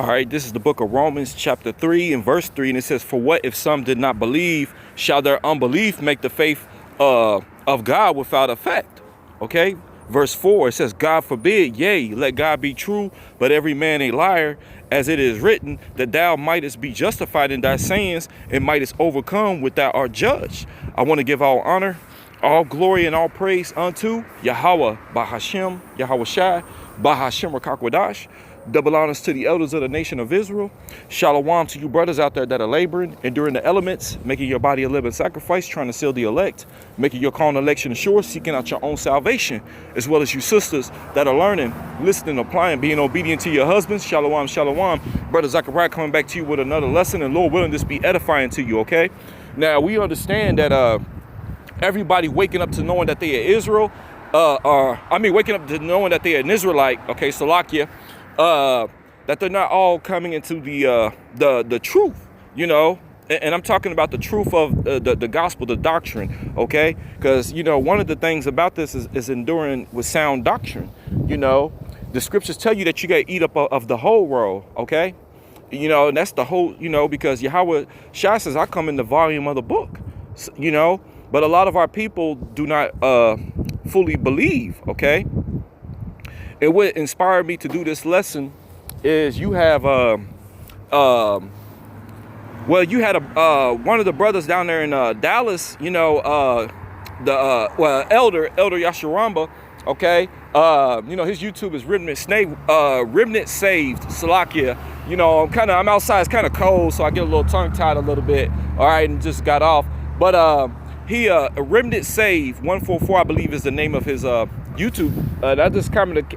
All right, this is the book of Romans chapter 3 and verse 3, and it says, for what if some did not believe? Shall their unbelief make the faith of God without effect? Okay, verse 4, it says, God forbid, yea, let God be true, but every man a liar, as it is written, that thou mightest be justified in thy sayings, and mightest overcome when thou art judged. I want to give all honor, all glory, and all praise unto Yahweh, Bahashem, Yahawashi, Bahashem Rakakwadash. Double honors to the elders of the nation of Israel. Shalom to you brothers out there that are laboring, enduring the elements, making your body a living sacrifice, trying to seal the elect, making your call and election sure, seeking out your own salvation, as well as you sisters that are learning, listening, applying, being obedient to your husbands. Shalom, shalom. Brother Zachariah coming back to you with another lesson, and Lord willing, this be edifying to you, okay? Now, we understand that everybody waking up to knowing that they are Israel, waking up to knowing that they are an Israelite, okay, Salakia, that they're not all coming into the truth, you know, and I'm talking about the truth of the gospel, the doctrine, okay? Because, you know, one of the things about this is enduring with sound doctrine. You know, the scriptures tell you that you got to eat up of the whole world, okay? You know, and that's the whole, you know, because Yahawashi says, I come in the volume of the book, you know, but a lot of our people do not fully believe, okay? And what inspired me to do this lesson is you have you had one of the brothers down there in Dallas, you know, Elder Yasharamba, okay, you know, his YouTube is Remnant Saved, Salakia. You know, I'm outside, it's kind of cold, so I get a little tongue tied a little bit, all right, and just got off. But he Remnant Saved 144, I believe, is the name of his YouTube.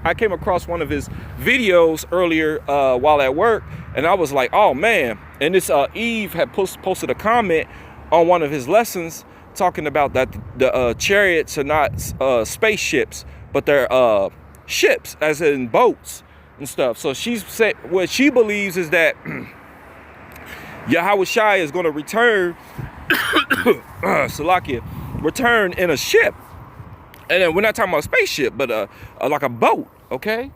I came across one of his videos earlier while at work, and I was like, oh man. And this Eve had posted a comment on one of his lessons talking about that the chariots are not spaceships, but they're ships, as in boats and stuff. So she's said what she believes is that Yahawashi is going to return Salakia, return in a ship. And then we're not talking about a spaceship, but like a boat, okay?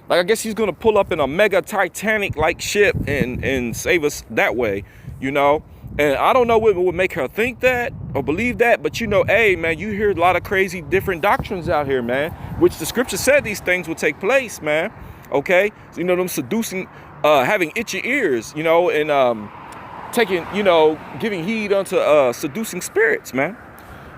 Like, I guess he's going to pull up in a mega Titanic-like ship and save us that way, you know? And I don't know what would make her think that or believe that, but, you know, hey, man, you hear a lot of crazy different doctrines out here, man, which the scripture said these things would take place, man, okay? So, you know, them seducing, having itchy ears, you know, and taking, you know, giving heed unto seducing spirits, man.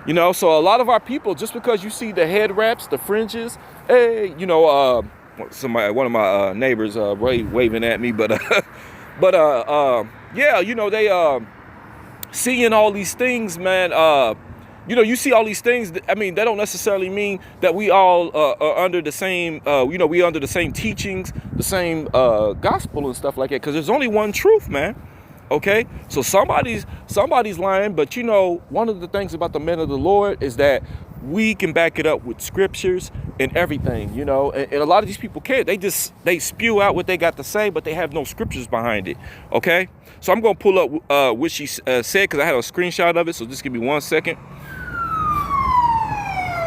You know, so a lot of our people, just because you see the head wraps, the fringes, hey, you know, one of my neighbors waving at me, but yeah, you know, they seeing all these things, man. You know, you see all these things. I mean, that don't necessarily mean that we all are under the same, you know, we under the same teachings, the same gospel and stuff like that. Because there's only one truth, man. Okay, so somebody's lying, but you know, one of the things about the men of the Lord is that we can back it up with scriptures and everything, you know, and a lot of these people can't. They spew out what they got to say, but they have no scriptures behind it. Okay, so I'm gonna pull up what she said, because I had a screenshot of it, so just give me 1 second.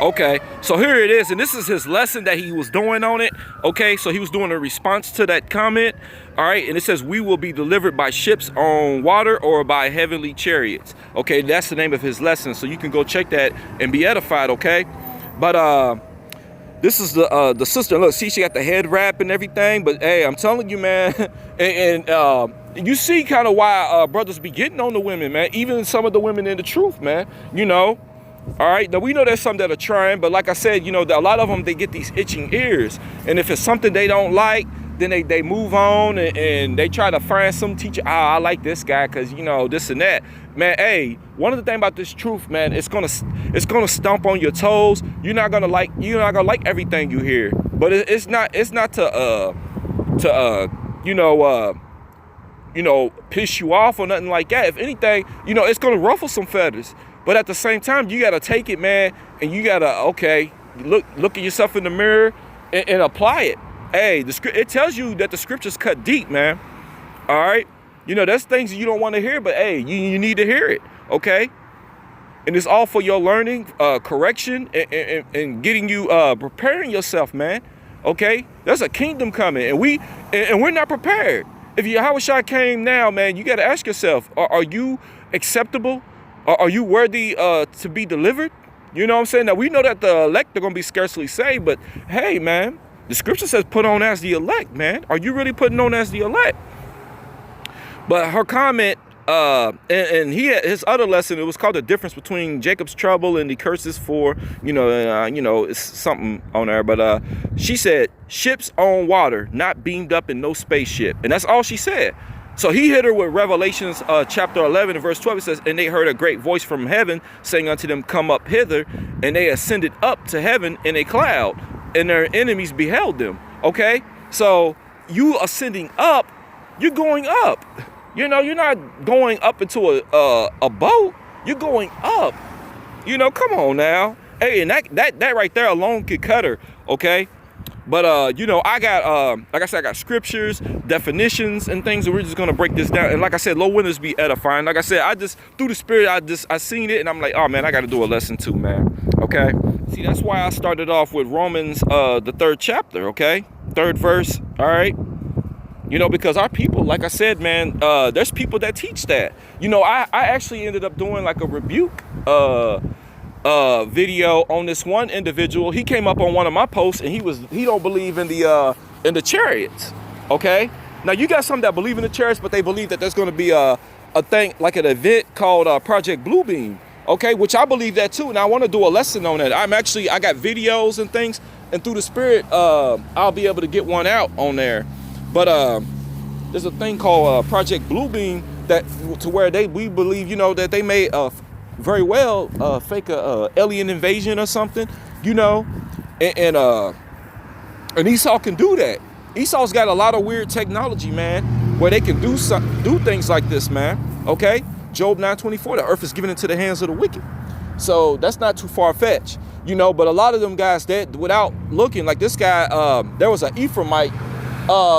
Okay, so here it is, and this is his lesson that he was doing on it. Okay, so he was doing a response to that comment. All right, and it says, we will be delivered by ships on water or by heavenly chariots. Okay, that's the name of his lesson, so you can go check that and be edified, okay? But this is the sister. Look, see, she got the head wrap and everything, but hey, I'm telling you, man, and you see kind of why brothers be getting on the women, man, even some of the women in the truth, man, you know. All right, now we know there's some that are trying, but like I said, you know, a lot of them, they get these itching ears, and if it's something they don't like, then they move on and they try to find some teacher. I like this guy because, you know, this and that. Man, hey, one of the things about this truth, man, it's gonna stomp on your toes. You're not gonna like everything you hear, but it's not to you know, piss you off or nothing like that. If anything, you know, it's gonna ruffle some feathers. But at the same time, you gotta take it, man, and you gotta, okay, look at yourself in the mirror and apply it. Hey, it tells you that the scriptures cut deep, man. All right, you know, that's things you don't want to hear, but hey, you need to hear it, okay? And it's all for your learning, correction, and getting you preparing yourself, man. Okay, there's a kingdom coming, and we're not prepared. If Yahawashi came now, man, you got to ask yourself, are you acceptable? Are you worthy to be delivered? You know what I'm saying? Now, we know that the elect are going to be scarcely saved, but hey, man, the scripture says put on as the elect, man. Are you really putting on as the elect? But her comment, and he had his other lesson, it was called The Difference Between Jacob's Trouble and the Curses for, it's something on there. But she said, ships on water, not beamed up in no spaceship. And that's all she said. So he hit her with Revelations chapter 11 and verse 12. It says, and they heard a great voice from heaven saying unto them, come up hither. And they ascended up to heaven in a cloud, and their enemies beheld them. Okay, so you ascending up, you're going up. You know, you're not going up into a boat. You're going up. You know, come on now. Hey, and that right there alone could cut her. Okay. But I got like I said, I got scriptures, definitions, and things, and we're just gonna break this down. And like I said, low winters be edifying. Like I said, I just through the spirit, I seen it, and I'm like, oh man, I got to do a lesson too, man. Okay. See, that's why I started off with Romans the 3rd chapter. Okay, 3rd verse. All right. You know, because our people, like I said, man, there's people that teach that. You know, I actually ended up doing like a rebuke video on this one individual. He came up on one of my posts, and he don't believe in the chariots. Okay, now you got some that believe in the chariots, but they believe that there's going to be a thing like an event called Project Bluebeam. Okay, which I believe that too, and I want to do a lesson on that. I got videos and things, and through the spirit, I'll be able to get one out on there. But there's a thing called Project Bluebeam that to where we believe, you know, that they may very well fake a alien invasion or something, you know, and Esau can do that. Esau's got a lot of weird technology, man, where they can do things like this, man. Okay, Job 9:24, the earth is given into the hands of the wicked. So that's not too far-fetched, you know. But a lot of them guys, that without looking, like this guy, there was an Ephraimite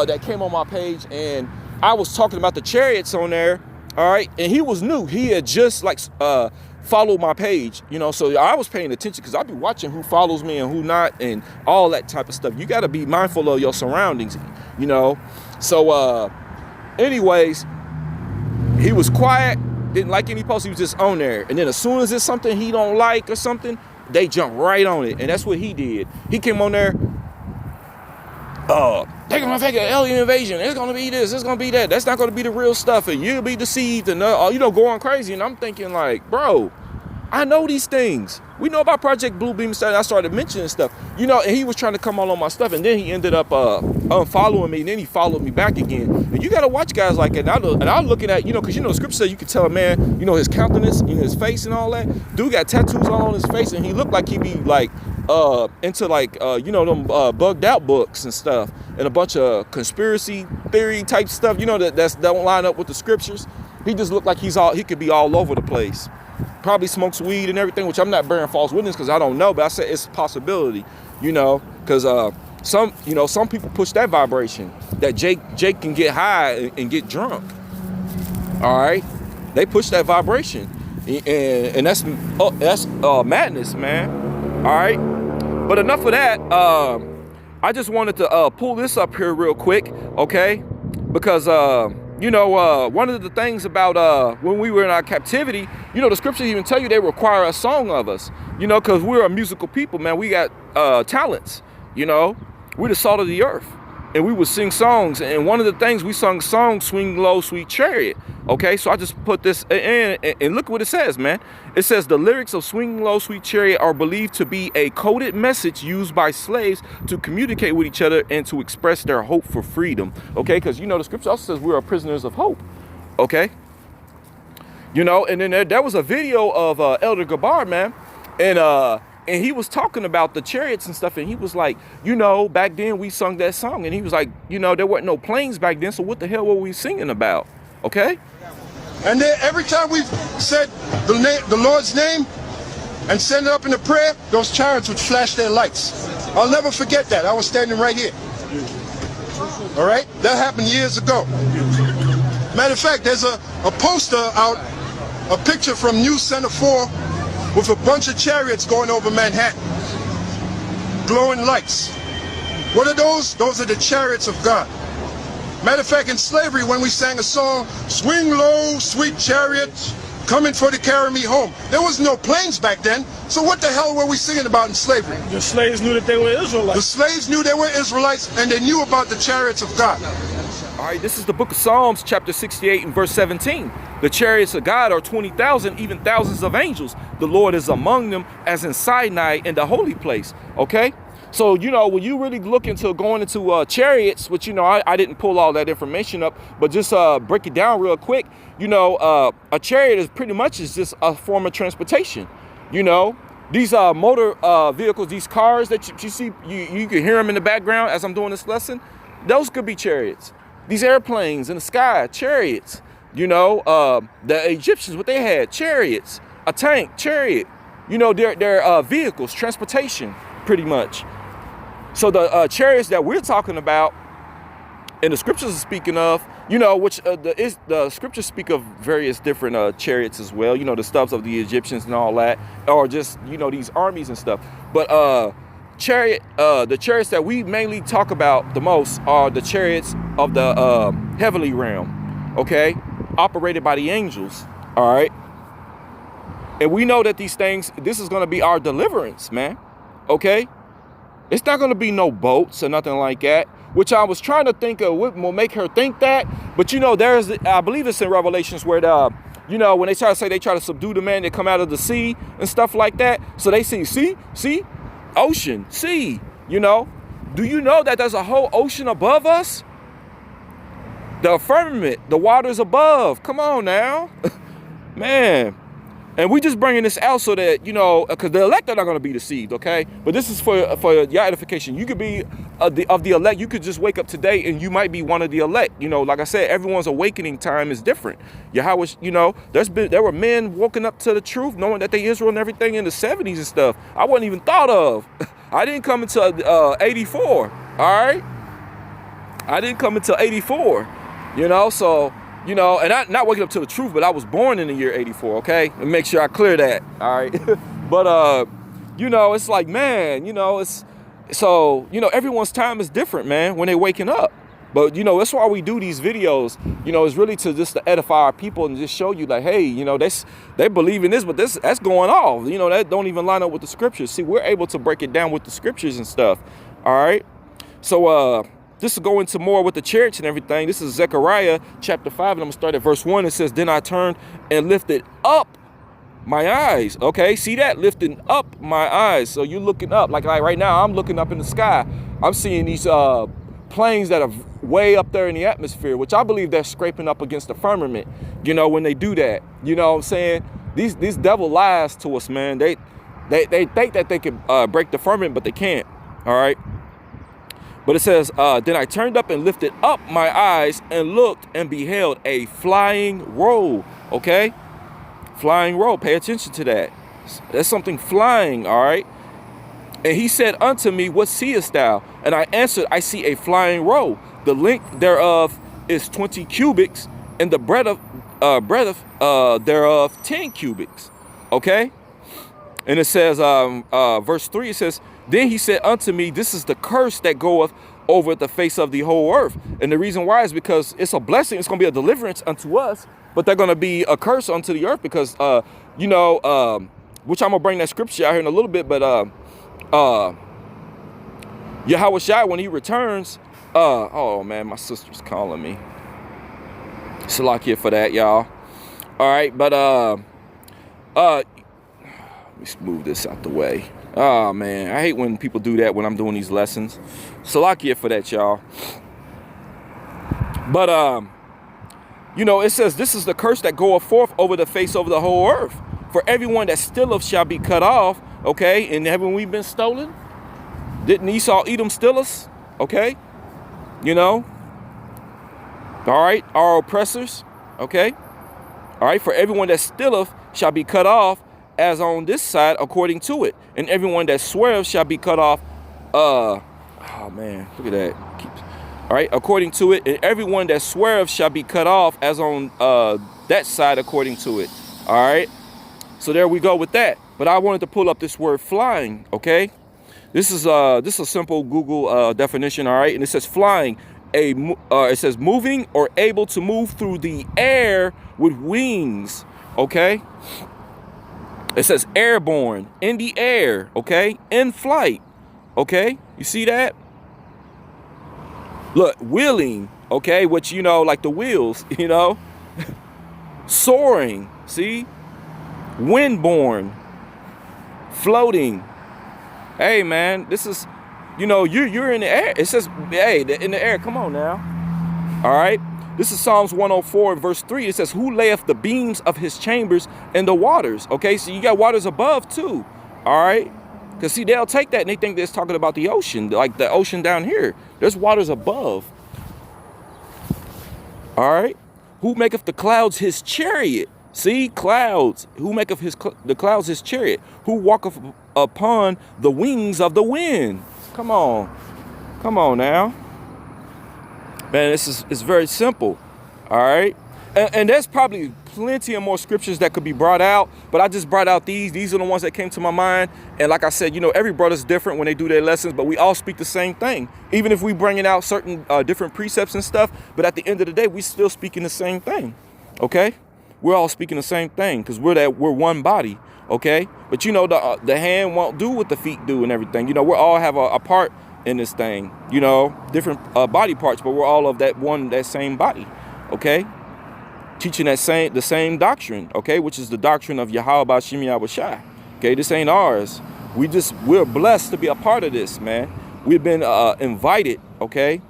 that came on my page, and I was talking about the chariots on there. All right, and he was new. He had just like followed my page, you know, so I was paying attention because I be watching who follows me and who not, and all that type of stuff. You got to be mindful of your surroundings, you know. So anyways, he was quiet, didn't like any posts. He was just on there, and then as soon as it's something he don't like or something, they jump right on it. And that's what he did. He came on there, they're gonna fake an alien invasion. It's gonna be this. It's gonna be that. That's not gonna be the real stuff, and you'll be deceived, and going crazy. And I'm thinking like, bro, I know these things. We know about Project Bluebeam stuff. I started mentioning stuff, you know, and he was trying to come on my stuff, and then he ended up unfollowing me, and then he followed me back again. And you gotta watch guys like that. And I'm looking at, you know, because you know the scripture says you can tell a man, you know, his countenance, you know, his face and all that. Dude got tattoos on his face, and he looked like he be like into like them bugged out books and stuff, and a bunch of conspiracy theory type stuff, you know, that don't line up with the scriptures. He just looked like he could be all over the place. Probably smokes weed and everything, which I'm not bearing false witness because I don't know, but I said it's a possibility, you know, because some people push that vibration that Jake can get high and get drunk. All right, they push that vibration, and that's madness, man. All right, but enough of that. I just wanted to pull this up here real quick, okay? Because one of the things about when we were in our captivity, you know, the scriptures even tell you they require a song of us, you know, because we're a musical people, man. We got talents, you know. We're the salt of the earth, and we would sing songs. And one of the things we sung songs, Swing Low, Sweet Chariot. Okay, so I just put this in, and look what it says, man. It says the lyrics of Swing Low, Sweet Chariot are believed to be a coded message used by slaves to communicate with each other and to express their hope for freedom. Okay, because, you know, the scripture also says we are prisoners of hope. Okay, you know, and then there was a video of Elder Gabar, man, and he was talking about the chariots and stuff, and he was like, you know, back then we sung that song, and he was like, you know, there weren't no planes back then, so what the hell were we singing about? Okay. And then every time we've said the Lord's name and send it up in a prayer, those chariots would flash their lights. I'll never forget that. I was standing right here. All right? That happened years ago. Matter of fact, there's a poster out, a picture from News Center 4 with a bunch of chariots going over Manhattan. Glowing lights. What are those? Those are the chariots of God. Matter of fact, in slavery, when we sang a song, swing low, sweet chariot, coming for to carry me home. There was no planes back then, so what the hell were we singing about in slavery? The slaves knew that they were Israelites. The slaves knew they were Israelites, and they knew about the chariots of God. All right, this is the book of Psalms, chapter 68 and verse 17. The chariots of God are 20,000, even thousands of angels. The Lord is among them, as in Sinai in the holy place. Okay? So, you know, when you really look into going into chariots, which, you know, I didn't pull all that information up, but just break it down real quick. You know, a chariot is pretty much is just a form of transportation. You know, these motor vehicles, these cars that you see, you can hear them in the background as I'm doing this lesson. Those could be chariots. These airplanes in the sky, chariots. You know, the Egyptians, what they had, chariots, a tank, chariot. You know, they're vehicles, transportation, pretty much. So the chariots that we're talking about, and the scriptures are speaking of, you know, which the scriptures speak of various different chariots as well. You know, the stuffs of the Egyptians and all that, or just, you know, these armies and stuff. But the chariots that we mainly talk about the most are the chariots of the heavenly realm, okay, operated by the angels. All right, and we know that these things, this is going to be our deliverance, man. Okay, it's not going to be no boats or nothing like that, which I was trying to think of what will make her think that. But you know, I believe it's in Revelations where you know, when they try to subdue the man that come out of the sea and stuff like that. So they see, ocean, sea, you know. Do you know that there's a whole ocean above us? The firmament, the waters above. Come on now, man. And we just bringing this out so that, you know, because the elect are not going to be deceived, okay? But this is for your edification. You could be of the elect. You could just wake up today and you might be one of the elect. You know, like I said, everyone's awakening time is different. Yahawashi, you know, there were men woken up to the truth, knowing that they Israel and everything in the 70s and stuff. I wasn't even thought of. I didn't come until 84, all right? I didn't come until 84, you know, so... You know, and I'm not waking up to the truth, but I was born in the year 84, okay? And make sure I clear that, all right? But, you know, it's like, man, you know, so, you know, everyone's time is different, man, when they're waking up. But, you know, that's why we do these videos, you know, it's really to edify our people and just show you like, hey, you know, they believe in this, but that's going off. You know, that don't even line up with the scriptures. See, we're able to break it down with the scriptures and stuff, all right? So, this will go into more with the chariots and everything. This is Zechariah chapter 5, and I'm going to start at verse 1. It says, then I turned and lifted up my eyes. Okay, see that? Lifting up my eyes. So you're looking up. Like right now, I'm looking up in the sky. I'm seeing these planes that are way up there in the atmosphere, which I believe they're scraping up against the firmament, you know, when they do that. You know what I'm saying? These devil lies to us, man. They think that they can break the firmament, but they can't. All right. But it says, then I turned up and lifted up my eyes and looked and beheld a flying roll. Okay? Flying roll. Pay attention to that. That's something flying, all right? And he said unto me, what seest thou? And I answered, I see a flying roll. The length thereof is 20 cubits, and the breadth thereof 10 cubits. Okay? And it says, verse 3, it says, then he said unto me, this is the curse that goeth over the face of the whole earth. And the reason why is because it's a blessing. It's going to be a deliverance unto us, but they're going to be a curse unto the earth because, you know, which I'm going to bring that scripture out here in a little bit, but Yahawashi, when he returns, oh man, my sister's calling me. Salakia for that, y'all. All right, but let me move this out the way. Oh man, I hate when people do that when I'm doing these lessons. Salakia for that, y'all. But you know, it says, this is the curse that goeth forth over the face of the whole earth. For everyone that stealeth shall be cut off. Okay, and haven't we been stolen? Didn't Esau, Edom steal us? Okay, you know. All right, our oppressors. Okay, all right. For everyone that stealeth shall be cut off, as on this side according to it, and everyone that sweareth shall be cut off. Oh man, look at that. All right, according to it, and everyone that sweareth shall be cut off, as on that side according to it. All right, so there we go with that. But I wanted to pull up this word flying. Okay, this is a simple Google definition. All right, and it says flying, it says moving or able to move through the air with wings. Okay. It says airborne, in the air. Okay. In flight. Okay. You see that? Look, wheeling. Okay. Which, you know, like the wheels, you know, soaring. See? Windborne. Floating. Hey, man, this is, you know, you're in the air. It says, hey, in the air. Come on now. All right. This is Psalms 104 and verse 3. It says, who layeth the beams of his chambers in the waters? Okay, so you got waters above too. All right. Because see, they'll take that and they think that it's talking about the ocean, like the ocean down here. There's waters above. All right. Who maketh the clouds his chariot? See, clouds. Who maketh the clouds his chariot? Who walketh upon the wings of the wind? Come on. Come on now. Man, it's very simple. All right. And there's probably plenty of more scriptures that could be brought out, but I just brought out these. These are the ones that came to my mind. And like I said, you know, every brother's different when they do their lessons, but we all speak the same thing. Even if we bringing out certain different precepts and stuff, but at the end of the day, we still speaking the same thing. Okay. We're all speaking the same thing because we're one body. Okay. But you know, the hand won't do what the feet do and everything. You know, we all have a part in this thing, you know, different body parts, but we're all of that same body. Okay. Teaching the same doctrine. Okay. Which is the doctrine of Yahawashi. Okay. This ain't ours. We're blessed to be a part of this, man. We've been invited. Okay.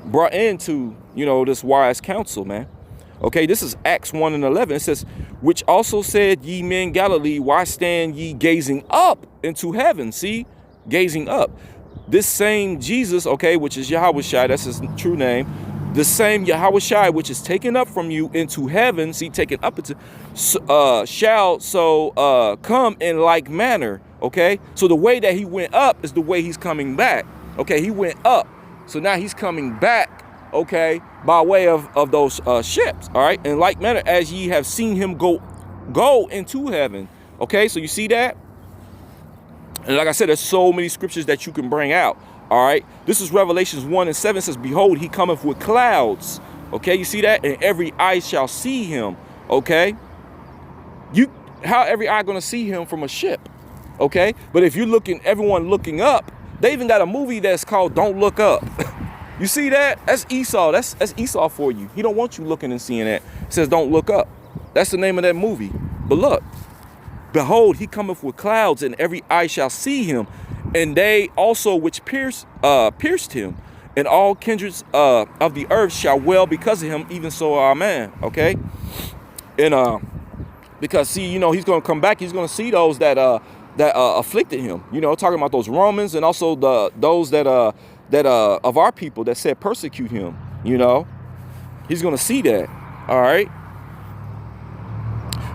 Brought into, you know, this wise counsel, man. Okay, this is Acts 1 and 11. It says, which also said, ye men Galilee, why stand ye gazing up into heaven? See, gazing up. This same Jesus, okay, which is Yahawashi, that's his true name. The same Yahawashi, which is taken up from you into heaven, see, taken up into, shall come in like manner. Okay, so the way that he went up is the way he's coming back. Okay, he went up, so now he's coming back. Okay, by way of those ships. All right, in like manner as ye have seen him go into heaven. Okay, so you see that? And like I said, there's so many scriptures that you can bring out. All right, this is Revelations 1 and 7. It says, behold, he cometh with clouds. Okay, you see that? And every eye shall see him. Okay, how every eye gonna see him from a ship? Okay, but if you're everyone looking up, they even got a movie that's called Don't Look Up. You see that? That's Esau. That's Esau for you. He don't want you looking and seeing that. It says, don't look up. That's the name of that movie. But look, behold, he cometh with clouds, and every eye shall see him, and they also which pierced him, and all kindreds of the earth shall wail because of him. Even so, amen. Okay, and because see, you know, he's gonna come back. He's gonna see those that afflicted him. You know, talking about those Romans, and also those that of our people that said persecute him. You know, he's gonna see that. All right.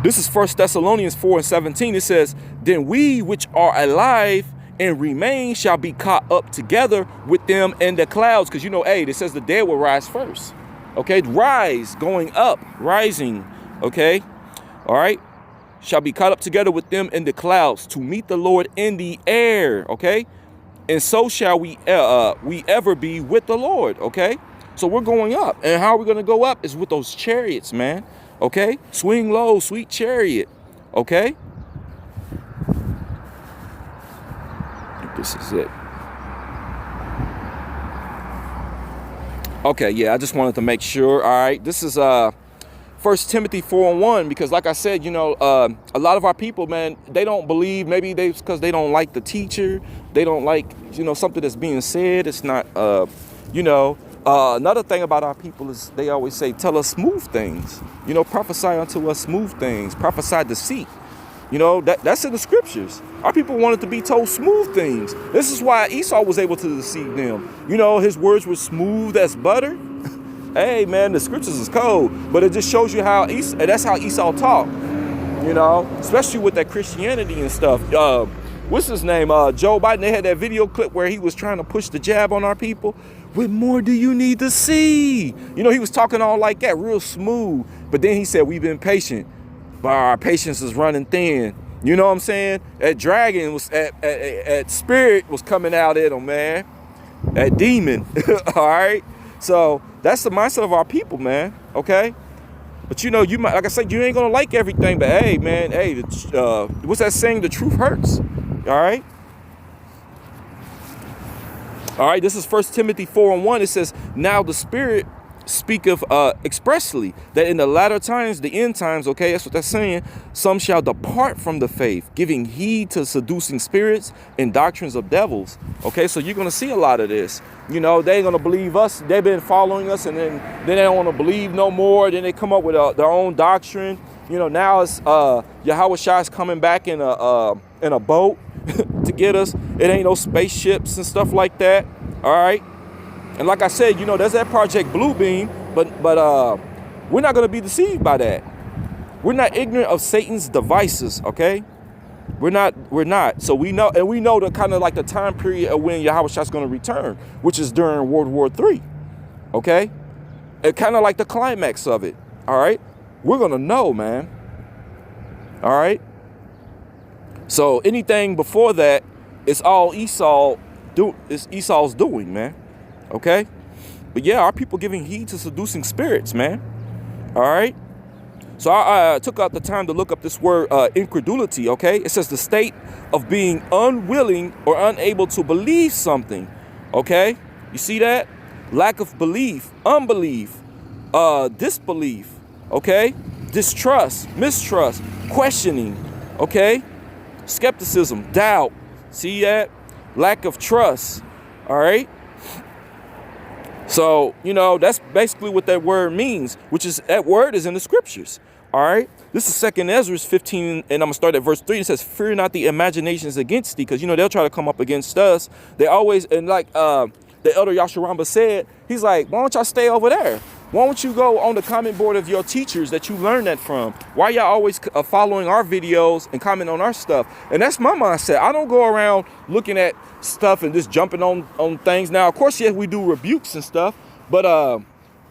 This is 1 Thessalonians 4 and 17. It says, then we which are alive and remain shall be caught up together with them in the clouds. Because, you know, hey, it says the dead will rise first. Okay, rise, going up, rising. Okay, all right. Shall be caught up together with them in the clouds to meet the Lord in the air. Okay, and so shall we ever be with the Lord. Okay, so we're going up. And how are we going to go up? Is with those chariots, man. Okay, swing low, sweet chariot. Okay, this is it. Okay, yeah, I just wanted to make sure. All right, this is 1 Timothy 4 and 1, because like I said, you know, a lot of our people, man, they don't believe. Maybe because they don't like the teacher. They don't like, you know, something that's being said. It's not, you know. Another thing about our people is they always say, tell us smooth things, you know, prophesy unto us smooth things, prophesy deceit. You know, that's in the scriptures. Our people wanted to be told smooth things. This is why Esau was able to deceive them. You know, his words were smooth as butter. Hey, man, the scriptures is cold, but it just shows you how that's how Esau talked, you know, especially with that Christianity and stuff. What's his name? Joe Biden, they had that video clip where he was trying to push the jab on our people. What more do you need to see? You know, he was talking all like that, real smooth. But then he said, we've been patient, but our patience is running thin. You know what I'm saying? That dragon was, at spirit was coming out at him, man. That demon, all right? So that's the mindset of our people, man. Okay. But you know, you might, like I said, you ain't gonna like everything. But hey, man, hey, what's that saying? The truth hurts. All right. All right. This is 1 Timothy 4:1. It says, "Now the Spirit speaketh expressly that in the latter times, the end times, okay, that's what that's saying, some shall depart from the faith, giving heed to seducing spirits and doctrines of devils." Okay, so you're gonna see a lot of this. You know, they ain't gonna believe us. They've been following us, and then they don't want to believe no more. Then they come up with their own doctrine. You know, now it's Yahawashi is coming back in a boat to get us. It ain't no spaceships and stuff like that. All right. And like I said, you know, there's that Project Bluebeam, but we're not going to be deceived by that. We're not ignorant of Satan's devices, okay? We're not. So we know, and we know the kind of like the time period of when Yahawashi is going to return, which is during World War III, okay? And kind of like the climax of it, all right? We're going to know, man, all right? So anything before that, it's all Esau's doing, man. Okay, but yeah, our people giving heed to seducing spirits, man. All right, so I took out the time to look up this word incredulity. Okay, it says the state of being unwilling or unable to believe something. Okay, you see that? Lack of belief, unbelief, disbelief. Okay, distrust, mistrust, questioning. Okay, skepticism, doubt. See that? Lack of trust. All right. So, you know, that's basically what that word means, which is that word is in the scriptures. All right. This is 2 Ezra 15, and I'm going to start at verse 3. It says, "Fear not the imaginations against thee," because, you know, they'll try to come up against us. They always, and like the elder Yasharamba said, he's like, why don't y'all stay over there? Why don't you go on the comment board of your teachers that you learned that from? Why y'all always following our videos and comment on our stuff? And that's my mindset. I don't go around looking at stuff and just jumping on things. Now, of course, yes, we do rebukes and stuff, but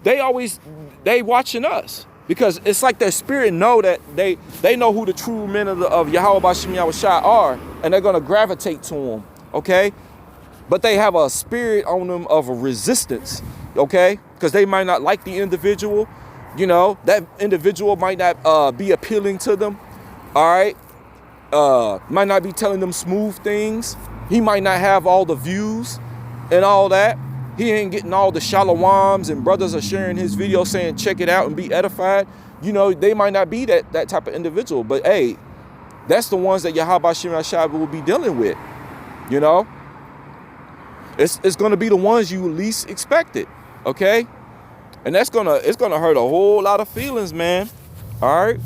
they watching us because it's like their spirit know that they know who the true men of Yahawashi are, and they're gonna gravitate to them. Okay, but they have a spirit on them of a resistance. Okay, because they might not like the individual. You know, that individual might not be appealing to them. All right, might not be telling them smooth things. He might not have all the views and all that. He ain't getting all the shalawams, and brothers are sharing his video saying check it out and be edified. You know, they might not be that type of individual, but hey, that's the ones that Yahawashi will be dealing with. You know, it's going to be the ones you least expected. Okay, and it's gonna hurt a whole lot of feelings, man. All right.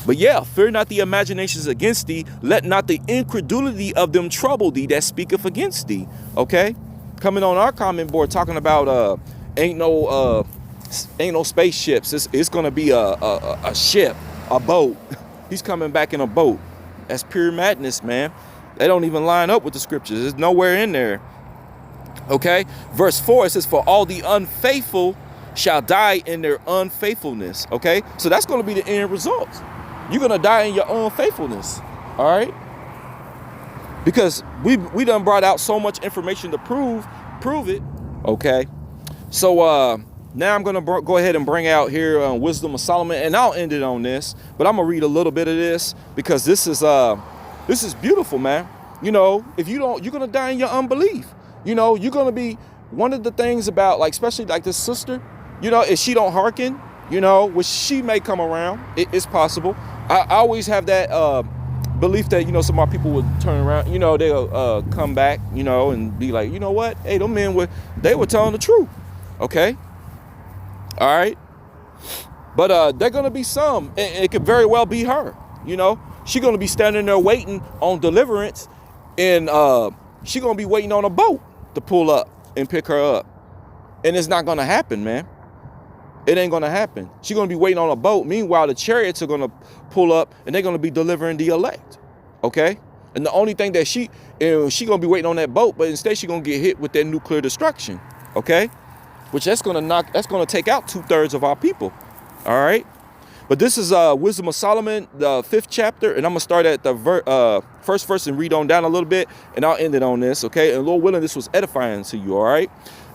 But yeah, fear not the imaginations against thee. Let not the incredulity of them trouble thee that speaketh against thee. Okay, coming on our comment board talking about ain't no spaceships. It's gonna be a ship, a boat. He's coming back in a boat. That's pure madness, man. They don't even line up with the scriptures. There's nowhere in there. Okay, verse 4, it says, "For all the unfaithful shall die in their unfaithfulness." Okay, so that's going to be the end result. You're going to die in your unfaithfulness. All right, because we done brought out so much information to prove it. Okay, so now I'm going to go ahead and bring out here Wisdom of Solomon, and I'll end it on this, but I'm going to read a little bit of this because this is beautiful, man. You know, if you don't, you're going to die in your unbelief. You know, you're going to be one of the things about, like, especially like this sister, you know, if she don't hearken, you know, which she may come around. It's possible. I always have that belief that, you know, some more people would turn around, you know, they'll come back, you know, and be like, you know what? Hey, them men were telling the truth. Okay. All right. But they're going to be some. It could very well be her. You know, she's going to be standing there waiting on deliverance, and she's going to be waiting on a boat to pull up and pick her up. And it's not going to happen, man. It ain't going to happen. She's going to be waiting on a boat. Meanwhile, the chariots are going to pull up, and they're going to be delivering the elect. Okay? And the only thing that she's going to be waiting on that boat, but instead she's going to get hit with that nuclear destruction. Okay? Which that's going to take out 2/3 of our people. All right? But this is Wisdom of Solomon, the 5th chapter, and I'm going to start at the first verse and read on down a little bit, and I'll end it on this, okay? And Lord willing, this was edifying to you, all right?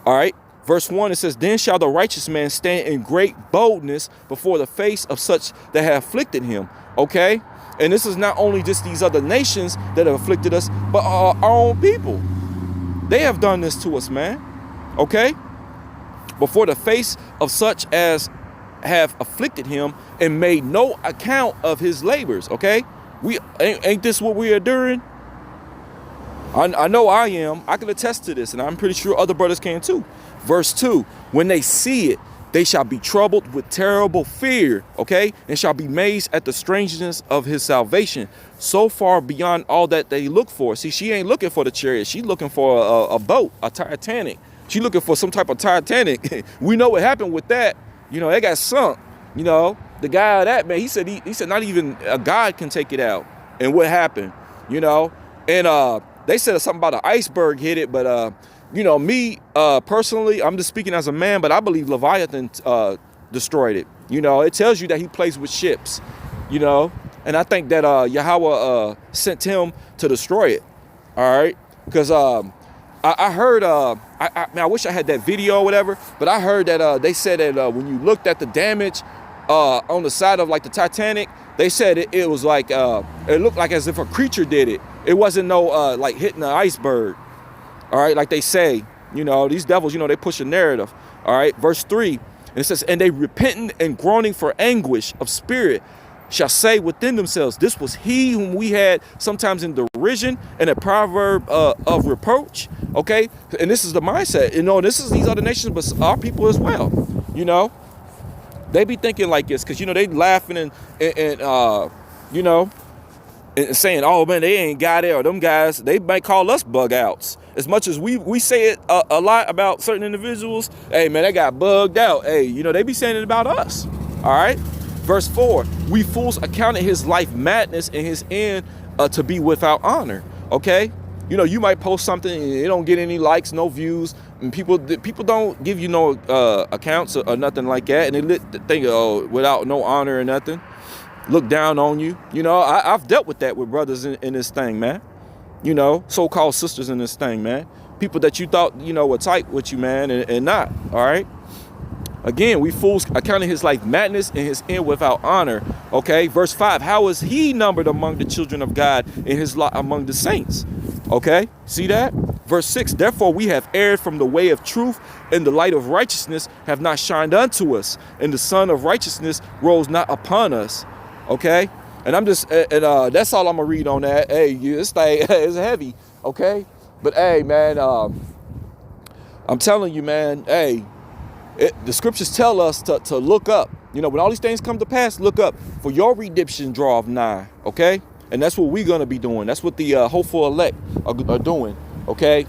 All right. Verse 1, it says, then shall the righteous man stand in great boldness before the face of such that have afflicted him. Okay. And this is not only just these other nations that have afflicted us, but our own people. They have done this to us, man. Okay. Before the face of such as have afflicted him and made no account of his labors. Okay. Ain't this what we are doing? I know I am. I can attest to this, and I'm pretty sure other brothers can too. Verse 2, when they see it, they shall be troubled with terrible fear, okay? And shall be amazed at the strangeness of his salvation, so far beyond all that they look for. See, she ain't looking for the chariot. She's looking for a boat, a Titanic. She's looking for some type of Titanic. We know what happened with that. You know, they got sunk. You know, the guy of that, man, he said not even a God can take it out. And what happened, you know? And they said something about an iceberg hit it, but you know, me personally, I'm just speaking as a man, but I believe Leviathan destroyed it. You know, it tells you that he plays with ships, you know, and I think that Yahweh sent him to destroy it. All right, because I heard I wish I had that video or whatever, but I heard that they said that when you looked at the damage on the side of like the Titanic, they said it was like it looked like as if a creature did it. It wasn't no like hitting an iceberg. All right, like they say, you know, these devils, you know, they push a narrative. All right, verse 3, and it says, and they repenting and groaning for anguish of spirit shall say within themselves, this was he whom we had sometimes in derision and a proverb of reproach. Okay, and this is the mindset, you know, this is these other nations, but our people as well. You know, they be thinking like this because, you know, they laughing and you know, and saying, oh man, they ain't got it, or them guys, they might call us bug outs. As much as we say it a lot about certain individuals, hey man, they got bugged out. Hey, you know, they be saying it about us. All right. Verse 4, we fools accounted his life madness and his end to be without honor. Okay. You know, you might post something and it don't get any likes, no views, and people don't give you no accounts or nothing like that, and they think, oh, without no honor or nothing, look down on you. You know, I've dealt with that with brothers in this thing, man. You know, so-called sisters in this thing, man. People that you thought, you know, were tight with you, man, and not. All right. Again, we fools accounting his life madness and his end without honor. Okay. Verse 5, how is he numbered among the children of God and his lot among the saints? Okay. See that? Verse 6, therefore we have erred from the way of truth, and the light of righteousness have not shined unto us, and the sun of righteousness rose not upon us. Okay. And I'm just, that's all I'm gonna read on that. Hey, this thing is heavy, okay? But hey, man, I'm telling you, man, hey, the scriptures tell us to look up. You know, when all these things come to pass, look up, for your redemption draweth nigh, okay? And that's what we're gonna be doing. That's what the hopeful elect are doing, okay?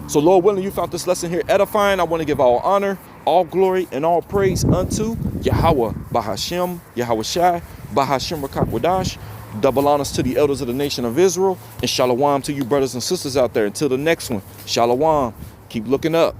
So Lord willing, you found this lesson here edifying. I want to give all honor, all glory, and all praise unto Yahweh, Bahashem, Yahawashi, Bahashem Rakakwadash. Double honors to the elders of the nation of Israel, and shalom to you brothers and sisters out there. Until the next one, shalom. Keep looking up.